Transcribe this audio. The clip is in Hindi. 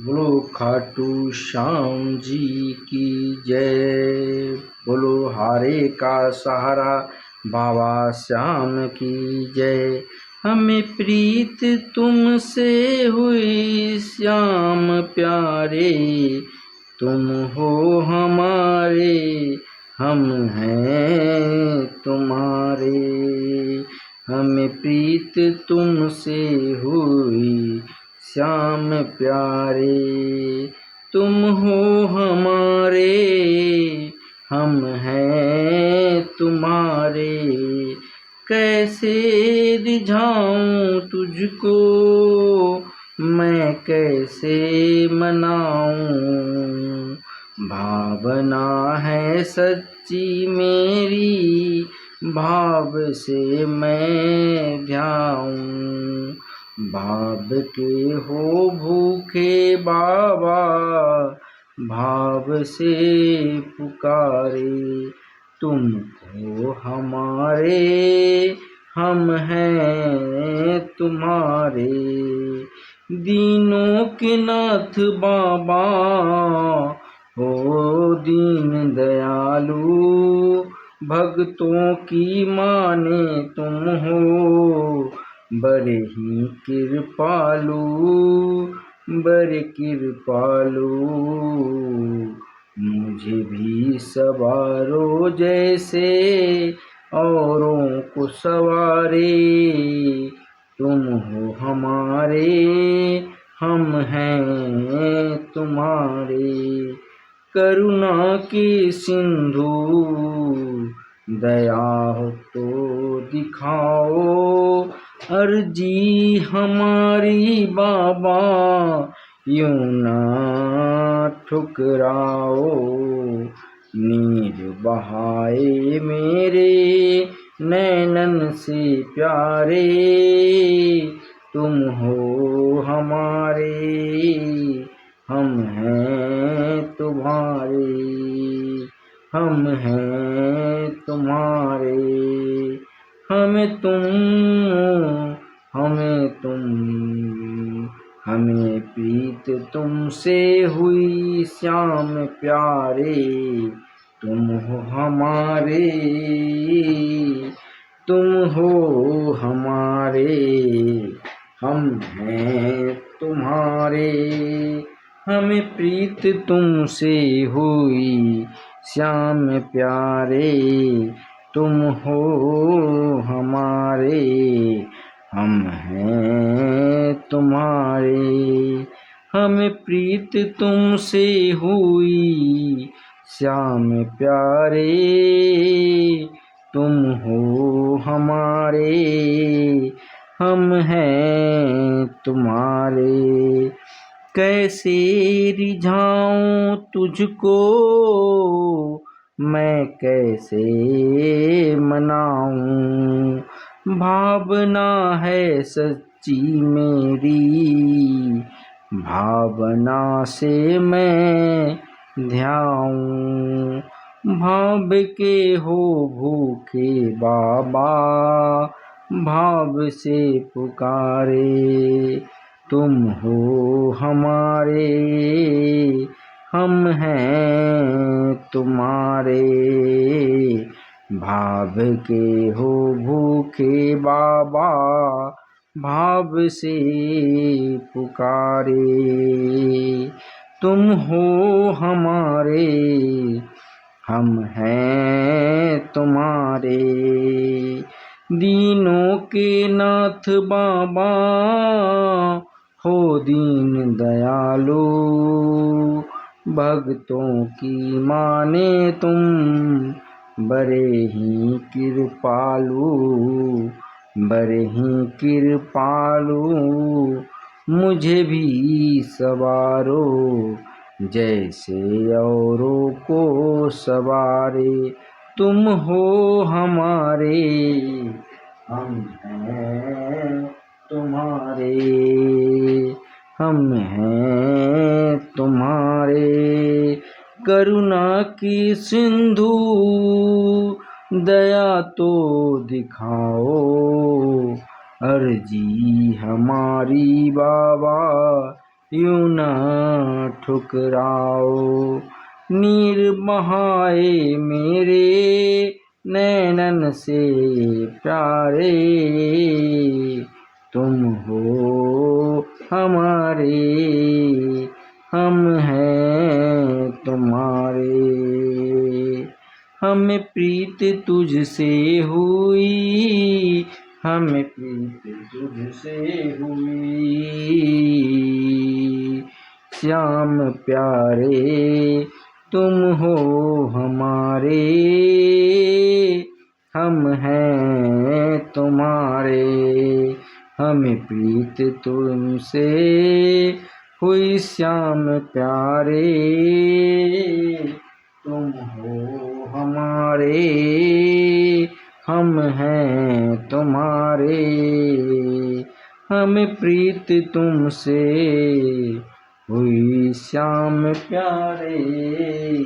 बोलो खाटू श्याम जी की जय। बोलो हारे का सहारा बाबा श्याम की जय। हमें प्रीत तुमसे हुई श्याम प्यारे, तुम हो हमारे, हम हैं तुम्हारे। हमें प्रीत तुमसे हुई श्याम प्यारे, तुम हो हमारे, हम हैं तुम्हारे। कैसे रिझाऊं तुझको, मैं कैसे मनाऊं। भावना है सच्ची मेरी, भाव से मैं ध्याऊं। भाव के हो भूखे बाबा, भाव से पुकारे। तुम हो हमारे, हम हैं तुम्हारे। दीनों के नाथ बाबा हो दीन दयालु, भक्तों की माने तुम हो बड़े ही कृपालु, बड़े कृपालु। मुझे भी सवारो जैसे औरों को सवारे। तुम हो हमारे, हम हैं तुम्हारे। करुणा के सिंधु दया हो तो दिखाओ, अर्जी हमारी बाबा यूं ना ठुकराओ। नीर बहाए मेरे नैनन से प्यारे, तुम हो हमारे, हम हैं तुम्हारे, हम हैं तुम्हारे। हमें तुम, हमें तुम, हमें प्रीत तुमसे हुई श्याम प्यारे। तुम हो हमारे, तुम हो हमारे, हम हैं तुम्हारे। हमें प्रीत तुमसे हुई श्याम प्यारे, तुम हो हमारे, हम हैं तुम्हारे। हमें प्रीत तुमसे हुई श्याम प्यारे, तुम हो हमारे, हम हैं तुम्हारे। कैसे रिझाऊं तुझको, मैं कैसे मनाऊं। भावना है सच्ची मेरी, भावना से मैं ध्याऊं। भाव के हो भूखे बाबा, भाव से पुकारे। तुम हो हमारे, हम हैं तुम्हारे। भाव के हो भूखे बाबा, भाव से पुकारे। तुम हो हमारे, हम हैं तुम्हारे। दीनों के नाथ बाबा हो दीन दयालु, भक्तों की माने तुम बड़े ही कृपालु, बड़े ही कृपालु। मुझे भी सवारो जैसे औरों को सवारे। तुम हो हमारे, हम हैं तुम्हारे, हम हैं तुम्हारे। करुणा की सिंधु दया तो दिखाओ, अर्जी हमारी बाबा यूं न ठुकराओ। नीर बहाए मेरे नैनन से प्यारे, तुम हो हमारे, हम हैं तुम्हारे। हमें प्रीत तुझसे हुई, हमें प्रीत तुझसे हुई। श्याम प्यारे तुम हो हमारे, हम हैं तुम्हारे। हमें प्रीत तुमसे हुई श्याम प्यारे, तुम हो हमारे, हम हैं तुम्हारे। हमें प्रीत तुमसे हुई श्याम प्यारे।